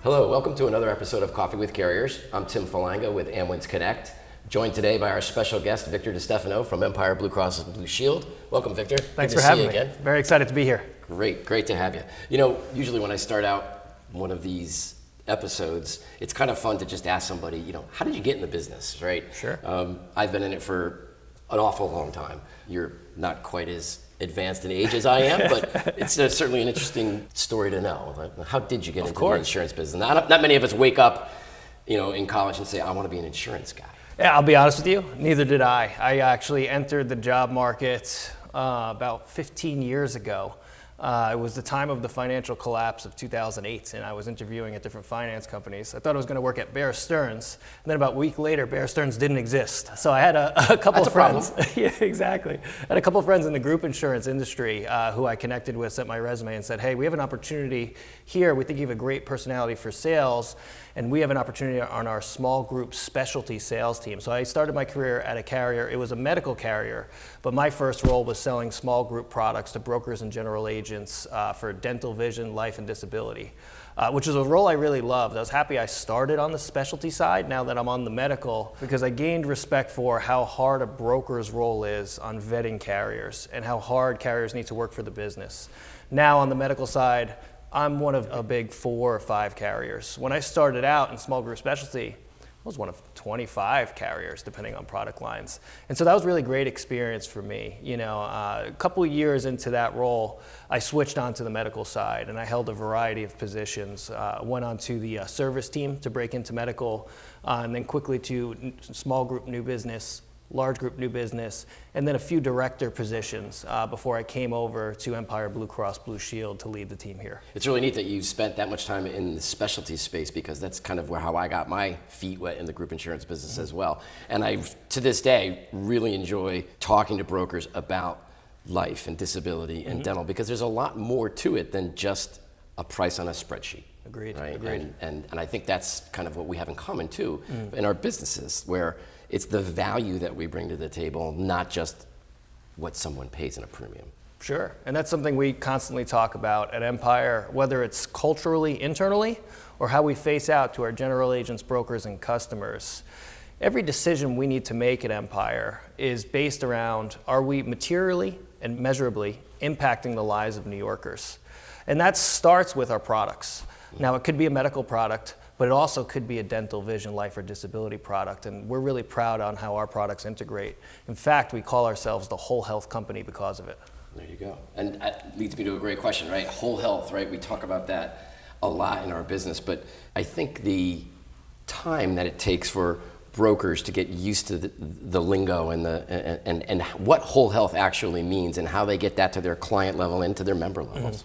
Hello, welcome to another episode of Coffee with Carriers. I'm Tim Falanga with Amwins Connect, joined today by our special guest, Victor DeStefano from Empire BlueCross BlueShield. Welcome, Victor. Thanks for having me. Again. Very excited to be here. Great to have you. You know, usually when I start out one of these episodes, it's kind of fun to just ask somebody, you know, how did you get in the business, right? Sure. I've been in it for an awful long time. You're not quite as advanced in age as I am, but it's certainly an interesting story to know. Like, how did you get into the insurance business? Not many of us wake up, you know, in college and say, I want to be an insurance guy. Yeah, I'll be honest with you, neither did I. I actually entered the job market about 15 years ago. It was the time of the financial collapse of 2008, and I was interviewing at different finance companies. I thought I was going to work at Bear Stearns, and then about a week later, Bear Stearns didn't exist. So I had a couple of friends. Yeah, exactly. I had a couple of friends in the group insurance industry who I connected with, sent my resume, and said, hey, we have an opportunity here. We think you have a great personality for sales, and we have an opportunity on our small group specialty sales team. So I started my career at a carrier. It was a medical carrier, but my first role was selling small group products to brokers and general agents for dental, vision, life, and disability, which is a role I really loved. I was happy I started on the specialty side now that I'm on the medical, because I gained respect for how hard a broker's role is on vetting carriers and how hard carriers need to work for the business. Now on the medical side, I'm one of a big 4 or 5 carriers. When I started out in small group specialty, I was one of 25 carriers, depending on product lines. And so that was really great experience for me. You know, a couple of years into that role, I switched onto the medical side, and I held a variety of positions. Went onto the service team to break into medical, and then quickly to small group new business, large group new business, and then a few director positions before I came over to Empire BlueCross BlueShield to lead the team here. It's really neat that you've spent that much time in the specialty space, because that's kind of how I got my feet wet in the group insurance business as well. And I, to this day, really enjoy talking to brokers about life and disability and dental, because there's a lot more to it than just a price on a spreadsheet. Agreed. Right? Agreed. And I think that's kind of what we have in common too in our businesses, where it's the value that we bring to the table, not just what someone pays in a premium. Sure, and that's something we constantly talk about at Empire, whether it's culturally, internally, or how we face out to our general agents, brokers, and customers. Every decision we need to make at Empire is based around, are we materially and measurably impacting the lives of New Yorkers? And that starts with our products. Now, it could be a medical product, but it also could be a dental, vision, life, or disability product, and we're really proud on how our products integrate. In fact, we call ourselves the whole health company because of it. There you go. And that leads me to a great question, right? Whole health, right? We talk about that a lot in our business, but I think the time that it takes for brokers to get used to the lingo and what whole health actually means and how they get that to their client level and to their member levels.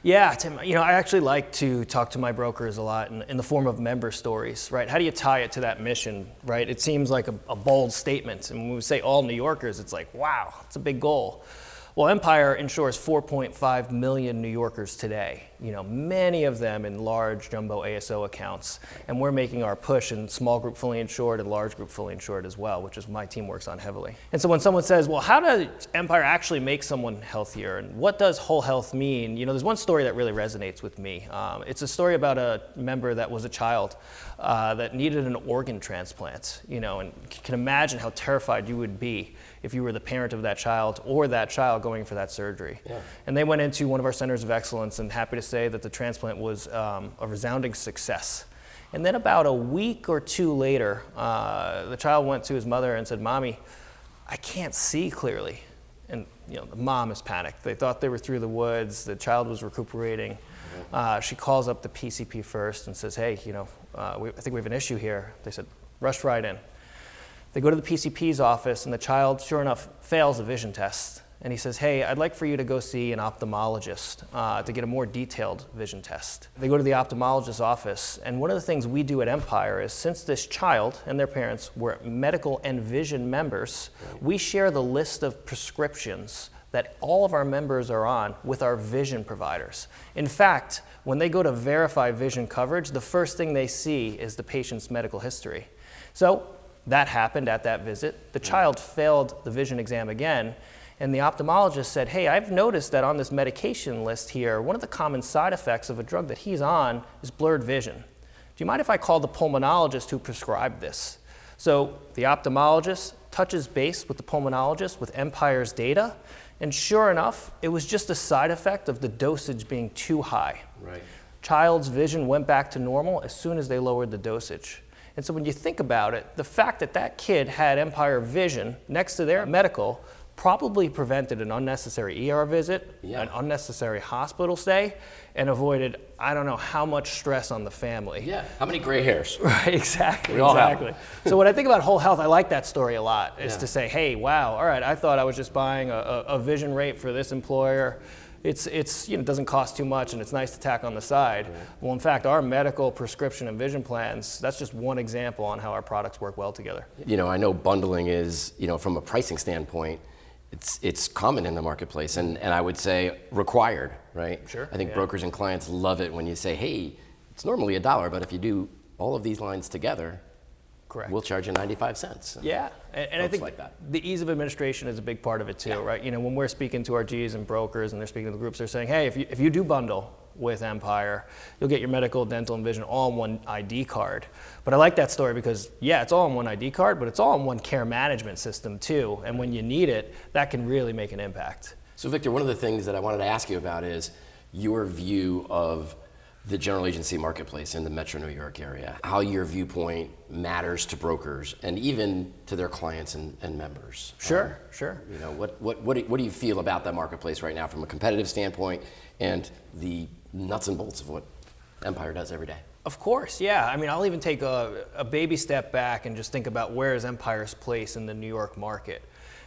Yeah, Tim, you know, I actually like to talk to my brokers a lot in the form of member stories, right? How do you tie it to that mission, right? It seems like a bold statement. And when we say all New Yorkers, it's like, wow, it's a big goal. Well, Empire insures 4.5 million New Yorkers today, you know, many of them in large jumbo ASO accounts. And we're making our push in small group fully insured and large group fully insured as well, which is my team works on heavily. And so when someone says, well, how does Empire actually make someone healthier? And what does whole health mean? You know, there's one story that really resonates with me. It's a story about a member that was a child that needed an organ transplant, you know, and you can imagine how terrified you would be if you were the parent of that child or that child going for that surgery. Yeah. And they went into one of our centers of excellence, and happy to say that the transplant was a resounding success. And then about a week or 2 later, the child went to his mother and said, Mommy, I can't see clearly. And you know, the mom is panicked. They thought they were through the woods. The child was recuperating. She calls up the PCP first and says, hey, you know, I think we have an issue here. They said, rush right in. They go to the PCP's office, and the child, sure enough, fails a vision test. And he says, hey, I'd like for you to go see an ophthalmologist to get a more detailed vision test. They go to the ophthalmologist's office, and one of the things we do at Empire is, since this child and their parents were medical and vision members, we share the list of prescriptions that all of our members are on with our vision providers. In fact, when they go to verify vision coverage, the first thing they see is the patient's medical history. So that happened at that visit. The child failed the vision exam again, And the ophthalmologist said, hey, I've noticed that on this medication list here, one of the common side effects of a drug that he's on is blurred vision. Do you mind if I call the pulmonologist who prescribed this? So the ophthalmologist touches base with the pulmonologist with Empire's data, and sure enough, it was just a side effect of the dosage being too high. Right. Child's vision went back to normal as soon as they lowered the dosage. And so when you think about it, the fact that that kid had Empire Vision next to their medical probably prevented an unnecessary ER visit, an unnecessary hospital stay, and avoided I don't know how much stress on the family. Yeah, how many gray hairs? Right, exactly, We all have exactly. them. So when I think about whole health, I like that story a lot. Is to say, hey, wow, all right, I thought I was just buying a vision rate for this employer. It's it doesn't cost too much and it's nice to tack on the side. Right. Well, in fact, our medical prescription and vision plans, that's just one example on how our products work well together. I know bundling is, from a pricing standpoint, it's common in the marketplace and I would say required, right? Sure. I think brokers and clients love it when you say, hey, it's normally $1, but if you do all of these lines together, correct, we'll charge you 95 cents. Yeah, and I think like that. The ease of administration is a big part of it too, right? When we're speaking to our Gs and brokers and they're speaking to the groups, they're saying, hey, if you do bundle with Empire, you'll get your medical, dental, and vision all in one ID card. But I like that story because, yeah, it's all in one ID card, but it's all in one care management system too. And when you need it, that can really make an impact. So Victor, one of the things that I wanted to ask you about is your view of the general agency marketplace in the Metro New York area, how your viewpoint matters to brokers and even to their clients and members. Sure. What do you feel about that marketplace right now from a competitive standpoint and the nuts and bolts of what Empire does every day? Of course, yeah. I mean, I'll even take a baby step back and just think about where is Empire's place in the New York market.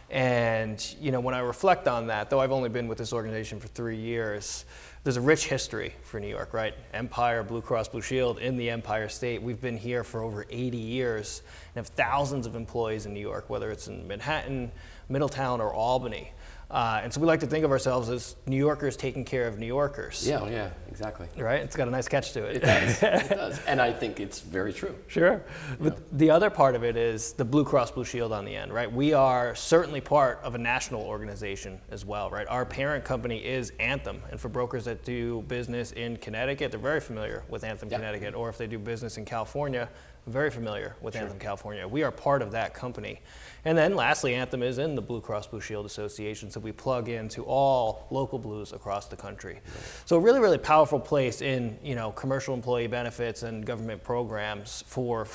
And when I reflect on that, though I've only been with this organization for 3 years, there's a rich history for New York, right? Empire BlueCross BlueShield in the Empire State. We've been here for over 80 years and have thousands of employees in New York, whether it's in Manhattan, Middletown, or Albany. And so we like to think of ourselves as New Yorkers taking care of New Yorkers. Yeah, exactly. Right? It's got a nice catch to it. It does. It does. And I think it's very true. Sure. But the other part of it is the Blue Cross Blue Shield on the end, right? We are certainly part of a national organization as well, right? Our parent company is Anthem. And for brokers that do business in Connecticut, they're very familiar with Anthem Connecticut. Or if they do business in California, very familiar with Anthem California. We are part of that company. And then lastly, Anthem is in the Blue Cross Blue Shield Association, so we plug into all local blues across the country. So a really, really powerful place in commercial employee benefits and government programs for,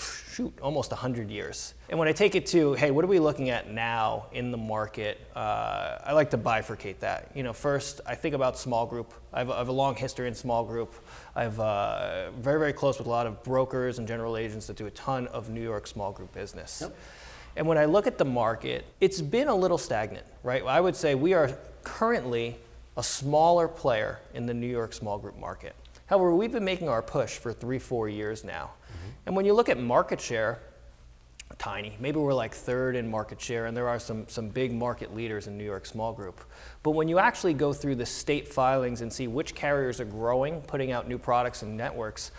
almost 100 years. And when I take it to, hey, what are we looking at now in the market? I like to bifurcate that. First, I think about small group. I have a long history in small group. I've very, very close with a lot of brokers and general agents that do a ton of New York small group business. Yep. And when I look at the market, it's been a little stagnant, right? I would say we are currently a smaller player in the New York small group market. However, we've been making our push for 3-4 years now. Mm-hmm. And when you look at market share, tiny. Maybe we're like third in market share, and there are some big market leaders in New York small group. But when you actually go through the state filings and see which carriers are growing, putting out new products and networks,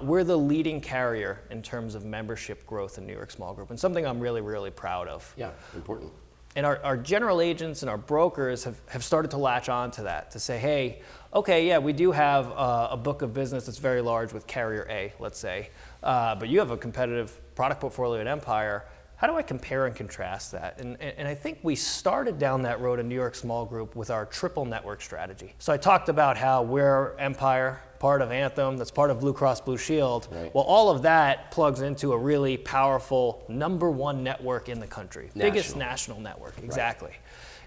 we're the leading carrier in terms of membership growth in New York small group, and something I'm really, really proud of. Yeah, important. And our general agents and our brokers have started to latch on to that, to say, hey, okay, yeah, we do have a book of business that's very large with carrier A, let's say, but you have a competitive product portfolio at Empire. How do I compare and contrast that? And I think we started down that road in New York Small Group with our triple network strategy. So I talked about how we're Empire, part of Anthem, that's part of Blue Cross Blue Shield. Right. Well, all of that plugs into a really powerful #1 network in the country. Biggest national network, exactly. Right.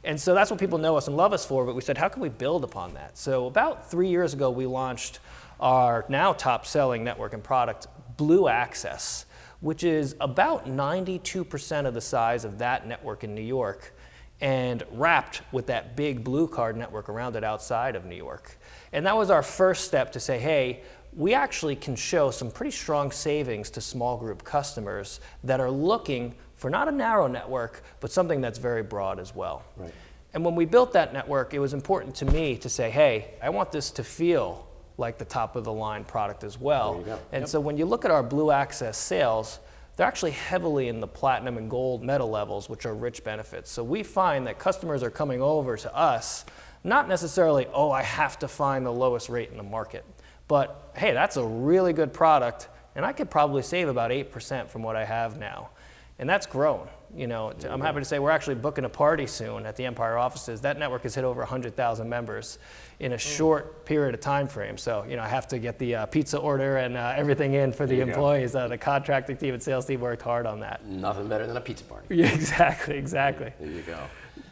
And so that's what people know us and love us for, but we said, how can we build upon that? So about 3 years ago, we launched our now top selling network and product, Blue Access, which is about 92% of the size of that network in New York, and wrapped with that big Blue Card network around it outside of New York. And that was our first step to say, hey, we actually can show some pretty strong savings to small group customers that are looking for not a narrow network, but something that's very broad as well. Right. And when we built that network, it was important to me to say, hey, I want this to feel like the top of the line product as well. And so when you look at our Blue Access sales, they're actually heavily in the platinum and gold medal levels, which are rich benefits. So we find that customers are coming over to us, not necessarily, oh, I have to find the lowest rate in the market, but hey, that's a really good product, and I could probably save about 8% from what I have now. And that's grown. You know, I'm happy to say we're actually booking a party soon at the Empire offices. That network has hit over 100,000 members in a short period of time frame. So, you know, I have to get the pizza order and everything in for the employees. The contracting team and sales team worked hard on that. Nothing better than a pizza party. Yeah, exactly. There you go.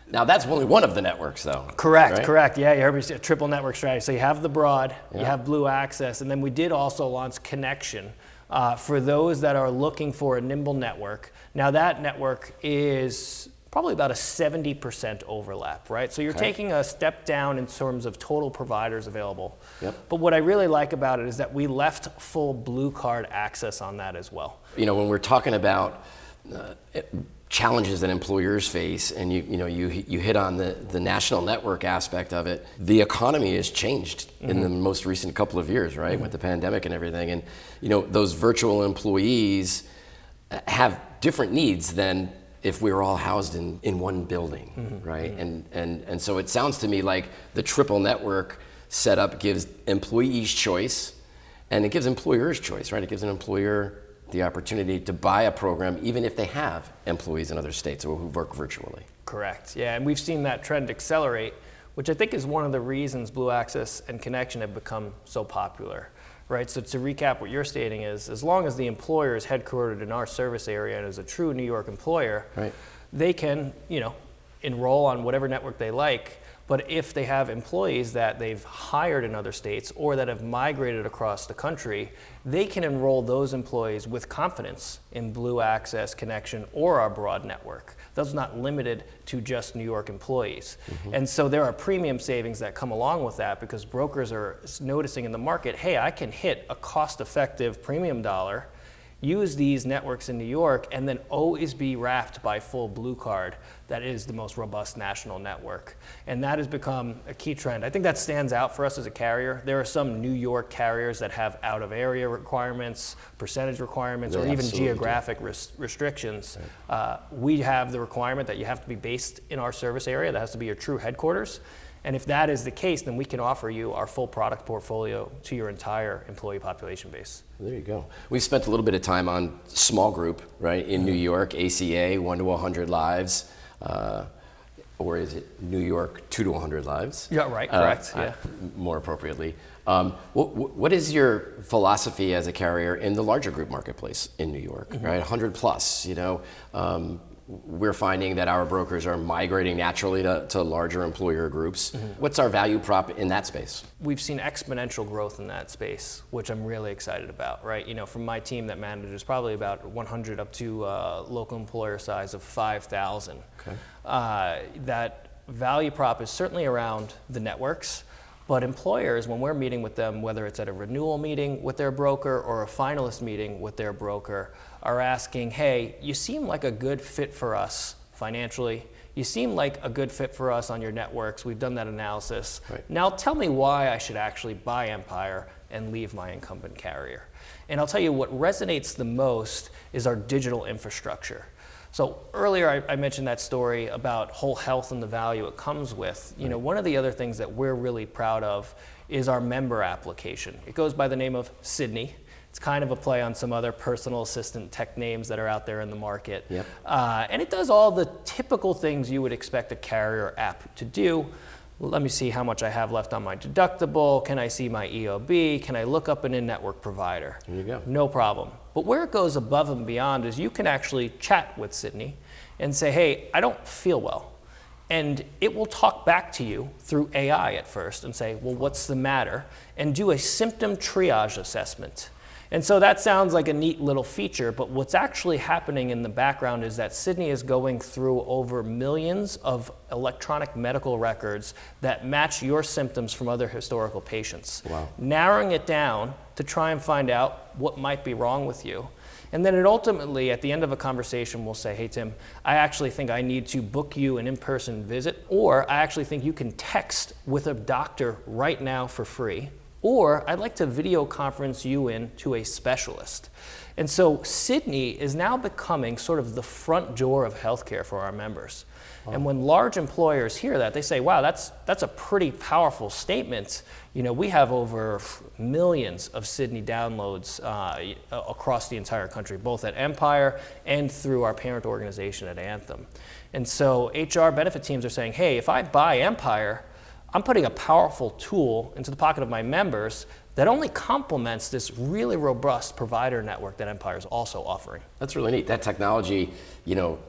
Now that's only one of the networks, though. Correct. Yeah, you heard me say a triple network strategy. So you have the broad, you have Blue Access, and then we did also launch Connection for those that are looking for a nimble network. Now that network is probably about a 70% overlap, right? So you're taking a step down in terms of total providers available. But what I really like about it is that we left full Blue Card access on that as well. You know, when we're talking about challenges that employers face, and you hit on the national network aspect of it, the economy has changed in the most recent couple of years, right? With the pandemic and everything. And, you know, those virtual employees have different needs than if we were all housed in one building, right? And so it sounds to me like the triple network setup gives employees choice, and it gives employers choice, right? It gives an employer the opportunity to buy a program even if they have employees in other states or who work virtually. Correct, yeah, and we've seen that trend accelerate, which I think is one of the reasons Blue Access and Connection have become so popular, right? So to recap what you're stating is, as long as the employer is headquartered in our service area and is a true New York employer, they can, you know, enroll on whatever network they like. But if they have employees that they've hired in other states or that have migrated across the country, they can enroll those employees with confidence in Blue Access, Connection, or our broad network. That's not limited to just New York employees. And so there are premium savings that come along with that because brokers are noticing in the market, hey, I can hit a cost-effective premium dollar, use these networks in New York, and then always be wrapped by full Blue Card that is the most robust national network. And that has become a key trend. I think that stands out for us as a carrier. There are some New York carriers that have out-of-area requirements, percentage requirements, or even geographic restrictions. We have the requirement that you have to be based in our service area. That has to be your true headquarters. And if that is the case, then we can offer you our full product portfolio to your entire employee population base. There you go. We've spent a little bit of time on small group, right, in New York, ACA, 1 to 100 lives, or is it New York 2 to 100 lives? Yeah, right, correct. More appropriately. What is your philosophy as a carrier in the larger group marketplace in New York, right? 100 plus, you know. We're finding that our brokers are migrating naturally to larger employer groups. What's our value prop in that space? We've seen exponential growth in that space, which I'm really excited about, right? You know, from my team that manages probably about 100 up to local employer size of 5,000. That value prop is certainly around the networks, but employers, when we're meeting with them, whether it's at a renewal meeting with their broker or a finalist meeting with their broker, are asking, hey, you seem like a good fit for us financially. You seem like a good fit for us on your networks. We've done that analysis. Now tell me why I should actually buy Empire and leave my incumbent carrier. And I'll tell you what resonates the most is our digital infrastructure. So earlier I mentioned that story about whole health and the value it comes with. You know, one of the other things that we're really proud of is our member application. It goes by the name of Sydney. It's kind of a play on some other personal assistant tech names that are out there in the market. And it does all the typical things you would expect a carrier app to do. Let me see how much I have left on my deductible. Can I see my EOB? Can I look up an in-network provider? There you go. No problem. But where it goes above and beyond is you can actually chat with Sydney and say, hey, I don't feel well. And it will talk back to you through AI at first and say, well, what's the matter? And do a symptom triage assessment. And so that sounds like a neat little feature, but what's actually happening in the background is that Sydney is going through over millions of electronic medical records that match your symptoms from other historical patients. Narrowing it down to try and find out what might be wrong with you. And then it ultimately, at the end of a conversation, will say, hey, Tim, I actually think I need to book you an in-person visit, or I actually think you can text with a doctor right now for free. or I'd like to video conference you in to a specialist. And so Sydney is now becoming sort of the front door of healthcare for our members. And when large employers hear that, they say, wow, that's a pretty powerful statement. You know, we have over millions of Sydney downloads across the entire country, both at Empire and through our parent organization at Anthem. And so HR benefit teams are saying, hey, if I buy Empire, I'm putting a powerful tool into the pocket of my members that only complements this really robust provider network that Empire is also offering. That's really neat. That technology, you know,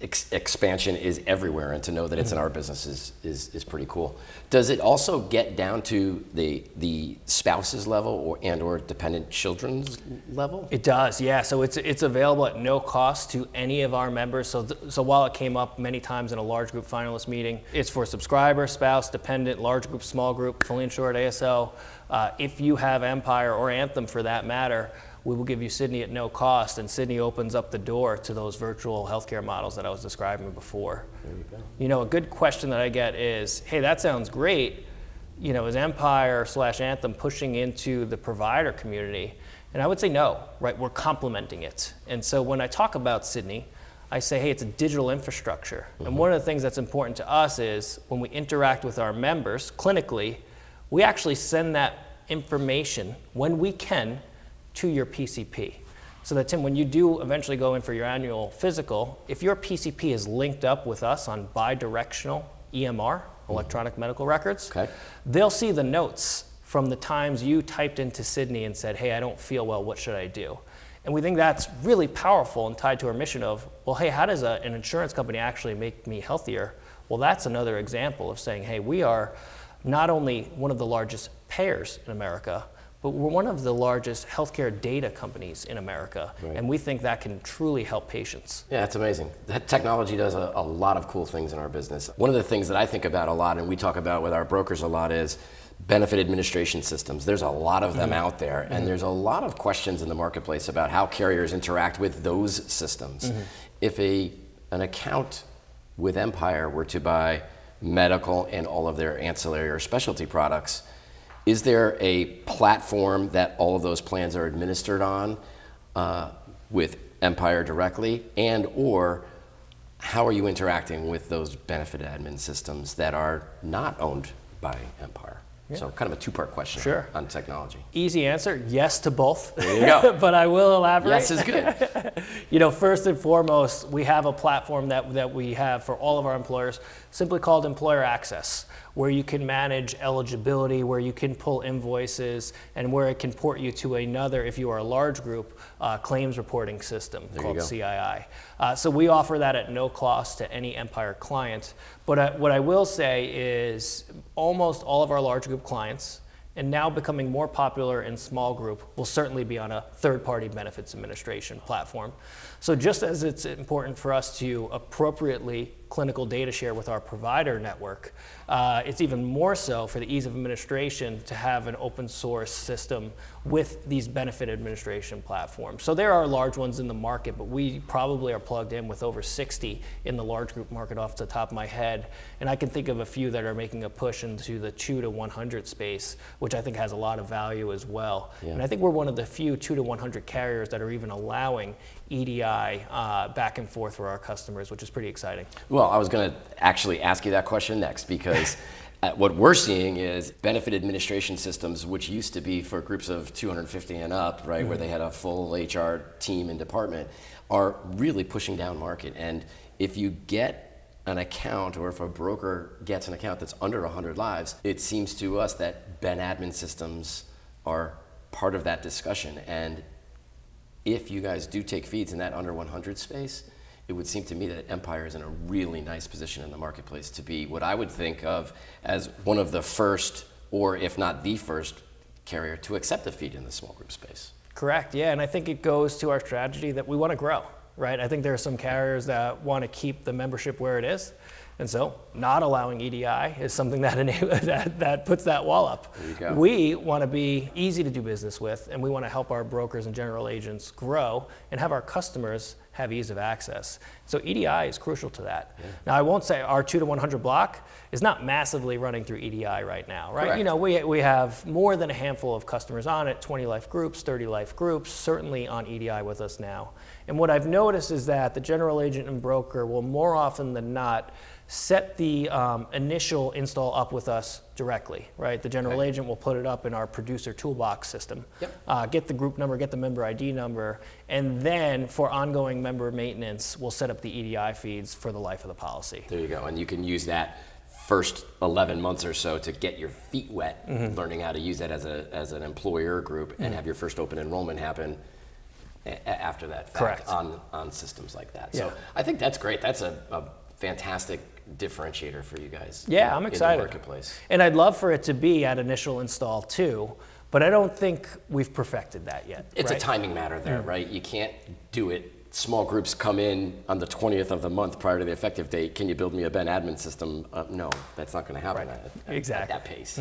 expansion is everywhere, and to know that it's in our business is pretty cool. Does it also get down to the spouses level or dependent children's level? It does, yeah. So it's available at no cost to any of our members. So while it came up many times in a large group finalist meeting, it's for subscriber, spouse, dependent, large group, small group, fully insured ASO. If you have Empire or Anthem for that matter, we will give you Sydney at no cost, and Sydney opens up the door to those virtual healthcare models that I was describing before. There you go. You know, a good question that I get is, hey, that sounds great. You know, is Empire/Anthem pushing into the provider community? And I would say no, right? We're complementing it. And so when I talk about Sydney, I say, hey, it's a digital infrastructure. And one of the things that's important to us is when we interact with our members clinically, we actually send that information when we can to your PCP. So that, Tim, when you do eventually go in for your annual physical, if your PCP is linked up with us on bidirectional EMR, electronic medical records, Okay. they'll see the notes from the times you typed into Sydney and said, hey, I don't feel well, what should I do? And we think that's really powerful and tied to our mission of, well, hey, how does an insurance company actually make me healthier? Well, that's another example of saying, hey, we are not only one of the largest payers in America, but we're one of the largest healthcare data companies in America, Right. and we think that can truly help patients. Yeah, it's amazing. That technology does a lot of cool things in our business. One of the things that I think about a lot, and we talk about with our brokers a lot, is benefit administration systems. There's a lot of them out there, and there's a lot of questions in the marketplace about how carriers interact with those systems. If an account with Empire were to buy medical and all of their ancillary or specialty products, is there a platform that all of those plans are administered on with Empire directly, and or how are you interacting with those benefit admin systems that are not owned by Empire? Yeah. So kind of a two-part question Sure. on technology. Easy answer, yes to both. There you go. But I will elaborate. Yes is good. You know, first and foremost, we have a platform that we have for all of our employers, simply called Employer Access, where you can manage eligibility, where you can pull invoices, and where it can port you to another, if you are a large group, claims reporting system called go. CII. So we offer that at no cost to any Empire client. But what I will say is almost all of our large group clients, and now becoming more popular in small group, will certainly be on a third-party benefits administration platform. So just as it's important for us to appropriately clinical data share with our provider network, it's even more so for the ease of administration to have an open source system with these benefit administration platforms. So there are large ones in the market, but we probably are plugged in with over 60 in the large group market off the top of my head. And I can think of a few that are making a push into the 2 to 100 space, which I think has a lot of value as well. Yeah. And I think we're one of the few 2 to 100 carriers that are even allowing EDI back and forth for our customers, which is pretty exciting. Well, I was going to actually ask you that question next, because what we're seeing is benefit administration systems, which used to be for groups of 250 and up, right, where they had a full HR team and department, are really pushing down market. And if you get an account, or if a broker gets an account that's under 100 lives, it seems to us that Ben admin systems are part of that discussion. And if you guys do take feeds in that under 100 space, it would seem to me that Empire is in a really nice position in the marketplace to be what I would think of as one of the first, or if not the first, carrier to accept a feed in the small group space. Correct, yeah, and I think it goes to our strategy that we want to grow, right? I think there are some carriers that want to keep the membership where it is, and so not allowing EDI is something that puts that wall up. There you go. We want to be easy to do business with, and we want to help our brokers and general agents grow and have our customers have ease of access. So EDI is crucial to that. Yeah. Now, I won't say our 2 to 100 block is not massively running through EDI right now, right? Correct. You know, we have more than a handful of customers on it, 20 life groups, 30 life groups, certainly on EDI with us now. And what I've noticed is that the general agent and broker will more often than not set the initial install up with us directly, right? The general agent will put it up in our producer toolbox system, get the group number, get the member ID number, and then for ongoing member maintenance, we'll set up the EDI feeds for the life of the policy. There you go, and you can use that first 11 months or so to get your feet wet, learning how to use that as an employer group, and have your first open enrollment happen after that fact. Correct. on systems like that. So I think that's great. That's a fantastic differentiator for you guys. Yeah, I'm excited. In the marketplace. And I'd love for it to be at initial install too, but I don't think we've perfected that yet. It's right? a timing matter there, right? You can't do it. Small groups come in on the 20th of the month prior to the effective date. Can you build me a Ben admin system? No, that's not going to happen at that pace.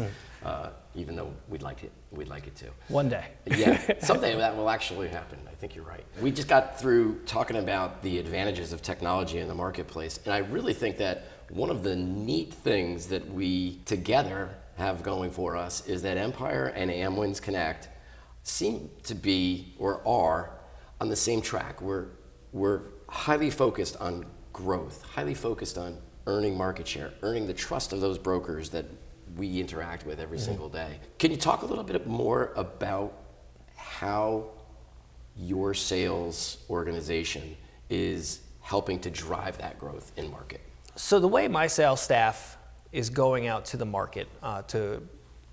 Even though we'd like it to. One day. Yeah, someday that will actually happen. I think you're right. We just got through talking about the advantages of technology in the marketplace, and I really think that one of the neat things that we together have going for us is that Empire and Amwins Connect seem to be or are on the same track. We're highly focused on growth, highly focused on earning market share, earning the trust of those brokers that we interact with every single day. Can you talk a little bit more about how your sales organization is helping to drive that growth in market? So the way my sales staff is going out to the market to,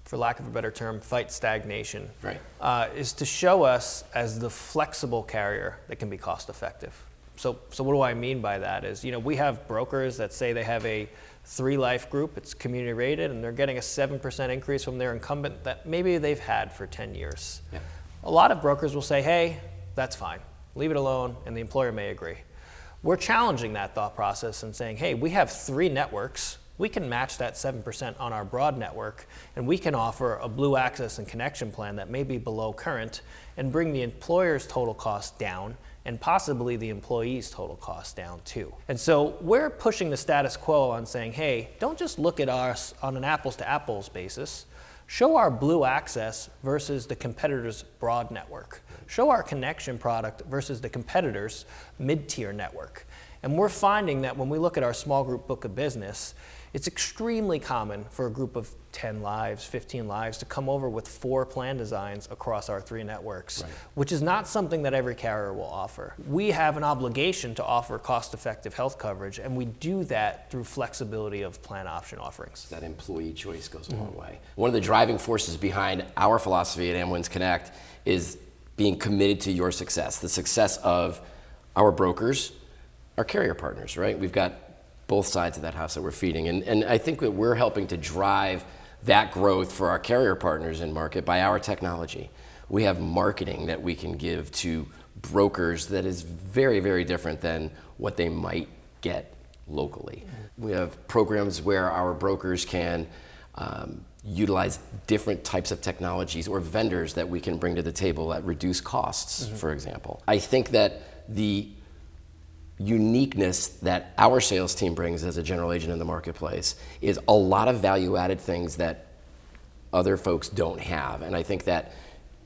for lack of a better term, fight stagnation, is to show us as the flexible carrier that can be cost effective. So what do I mean by that is, we have brokers that say they have a 3 life group, it's community rated, and they're getting a 7% increase from their incumbent that maybe they've had for 10 years. Yeah. A lot of brokers will say, hey, that's fine, leave it alone, and the employer may agree. We're challenging that thought process and saying, hey, we have 3 networks, we can match that 7% on our broad network, and we can offer a Blue Access and Connection plan that may be below current and bring the employer's total cost down and possibly the employee's total cost down too. And so we're pushing the status quo on saying, hey, don't just look at us on an apples to apples basis. Show our Blue Access versus the competitor's broad network. Show our connection product versus the competitor's mid-tier network. And we're finding that when we look at our small group book of business, it's extremely common for a group of 10 lives, 15 lives to come over with 4 plan designs across our 3 networks, which is not something that every carrier will offer. We have an obligation to offer cost-effective health coverage, and we do that through flexibility of plan option offerings. That employee choice goes a long way. One of the driving forces behind our philosophy at Amwins Connect is being committed to your success, the success of our brokers, our carrier partners, right? We've got both sides of that house that we're feeding. And I think that we're helping to drive that growth for our carrier partners in market by our technology. We have marketing that we can give to brokers that is very, very different than what they might get locally. We have programs where our brokers can utilize different types of technologies or vendors that we can bring to the table at reduced costs, for example. I think that the uniqueness that our sales team brings as a general agent in the marketplace is a lot of value-added things that other folks don't have. And I think that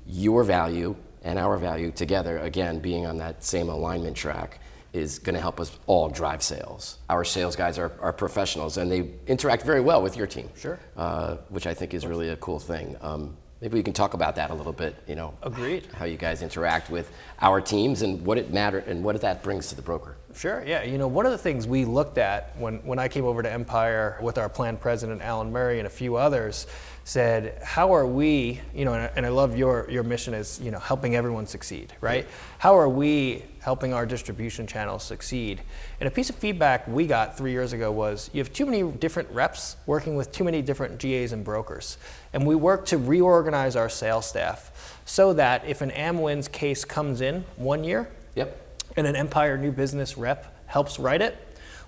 your value and our value together, again, being on that same alignment track, is going to help us all drive sales. Our sales guys are professionals, and they interact very well with your team, which I think is really a cool thing. Maybe we can talk about that a little bit, Agreed. How you guys interact with our teams and what it matters and what that brings to the broker. Sure, yeah. One of the things we looked at when I came over to Empire with our plan president, Alan Murray, and a few others, said, how are we, and I love your mission is, helping everyone succeed, right? How are we helping our distribution channels succeed? And a piece of feedback we got 3 years ago was, you have too many different reps working with too many different GAs and brokers. And we work to reorganize our sales staff so that if an Amwins case comes in one year, and an Empire new business rep helps write it,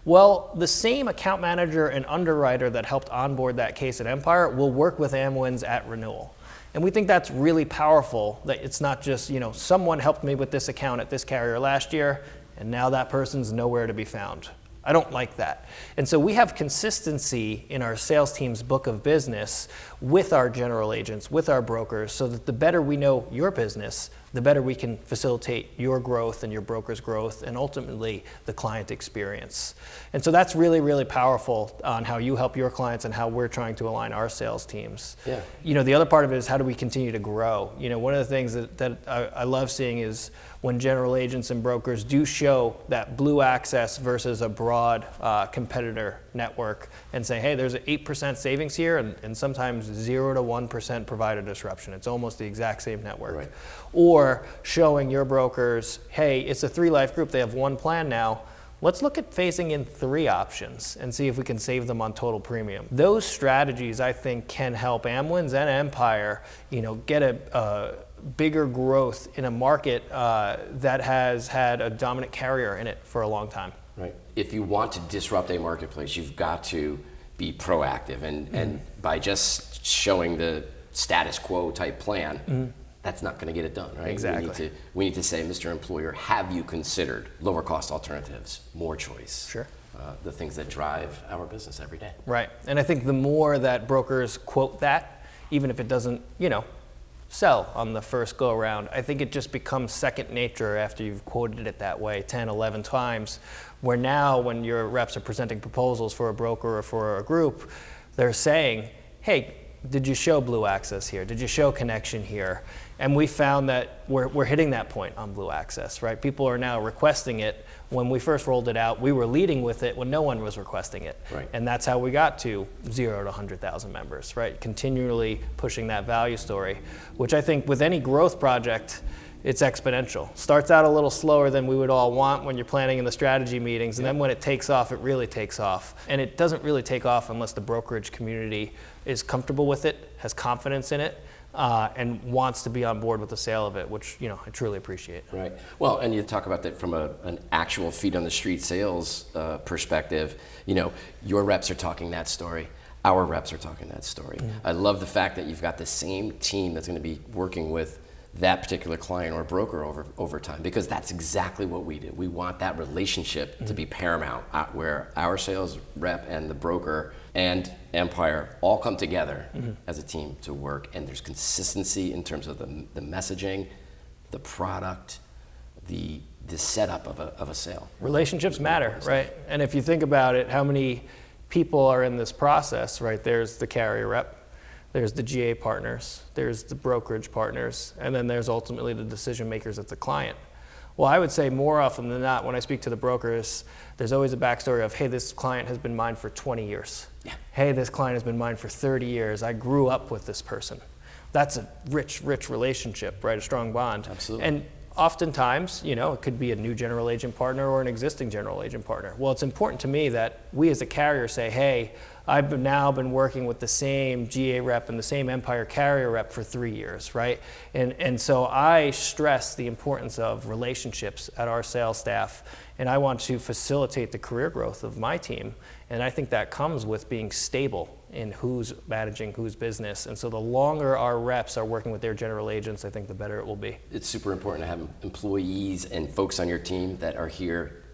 well, the same account manager and underwriter that helped onboard that case at Empire will work with Amwins at renewal. And we think that's really powerful, that it's not just, someone helped me with this account at this carrier last year, and now that person's nowhere to be found. I don't like that. And so we have consistency in our sales team's book of business with our general agents, with our brokers, so that the better we know your business, the better we can facilitate your growth and your broker's growth and ultimately the client experience. And so that's really, really powerful on how you help your clients and how we're trying to align our sales teams. Yeah. You know, the other part of it is how do we continue to grow? You know, one of the things that I love seeing is when general agents and brokers do show that blue access versus a broad competitor network and say, hey, there's an 8% savings here and sometimes 0 to 1% provider disruption. It's almost the exact same network. Right. Or showing your brokers, hey, it's a 3-life group, they have one plan now. Let's look at phasing in 3 options and see if we can save them on total premium. Those strategies, I think, can help Amwins and Empire, you know, get a bigger growth in a market that has had a dominant carrier in it for a long time. Right. If you want to disrupt a marketplace, you've got to be proactive, and by just showing the status quo type plan, that's not going to get it done, right? Exactly. We need to say, Mr. Employer, have you considered lower cost alternatives, more choice? Sure. The things that drive our business every day. Right. And I think the more that brokers quote that, even if it doesn't, you know, sell on the first go around, I think it just becomes second nature after you've quoted it that way 10, 11 times, where now when your reps are presenting proposals for a broker or for a group, they're saying, hey, did you show Blue Access here? Did you show Connection here? And we found that we're hitting that point on Blue Access, right? People are now requesting it. When we first rolled it out, we were leading with it when no one was requesting it. Right. And that's how we got to 0 to 100,000 members, right? Continually pushing that value story, which I think with any growth project, it's exponential. Starts out a little slower than we would all want when you're planning in the strategy meetings, and then when it takes off, it really takes off. And it doesn't really take off unless the brokerage community is comfortable with it, has confidence in it, and wants to be on board with the sale of it, which, you know, I truly appreciate. Right. Well, and you talk about that from an actual feet on the street sales perspective. You know, your reps are talking that story. Our reps are talking that story. I love the fact that you've got the same team that's going to be working with that particular client or broker over time, because that's exactly what we do. We want that relationship to be paramount, where our sales rep and the broker and Empire all come together as a team to work, and there's consistency in terms of the messaging, the product, the setup of a sale. Relationships matter, right? And if you think about it, how many people are in this process, right? There's the carrier rep, there's the GA partners, there's the brokerage partners, and then there's ultimately the decision makers at the client. Well, I would say more often than not, when I speak to the brokers, there's always a backstory of, hey, this client has been mine for 20 years. Yeah. Hey, this client has been mine for 30 years. I grew up with this person. That's a rich, rich relationship, right? A strong bond. Absolutely. And oftentimes, you know, it could be a new general agent partner or an existing general agent partner. Well, it's important to me that we as a carrier say, hey, I've now been working with the same GA rep and the same Empire carrier rep for 3 years, right? And so I stress the importance of relationships at our sales staff, and I want to facilitate the career growth of my team. And I think that comes with being stable in who's managing whose business. And so the longer our reps are working with their general agents, I think the better it will be. It's super important to have employees and folks on your team that are here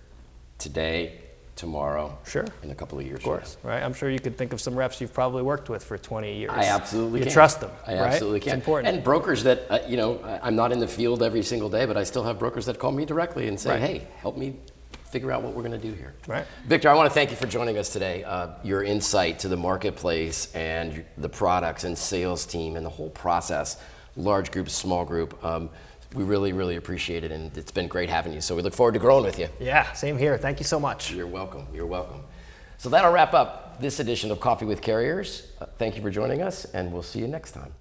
today, tomorrow, Sure. in a couple of years. Of course, right? I'm sure you could think of some reps you've probably worked with for 20 years. I absolutely can. You trust them, I right? absolutely can. It's important. And brokers that, you know, I'm not in the field every single day, but I still have brokers that call me directly and say, Right. hey, help me figure out what we're going to do here. Right. Victor, I want to thank you for joining us today. Your insight to the marketplace and the products and sales team and the whole process, large group, small group, we really, really appreciate it, and it's been great having you. So we look forward to growing with you. Yeah, same here. Thank you so much. You're welcome. You're welcome. So that'll wrap up this edition of Coffee with Carriers. Thank you for joining us, and we'll see you next time.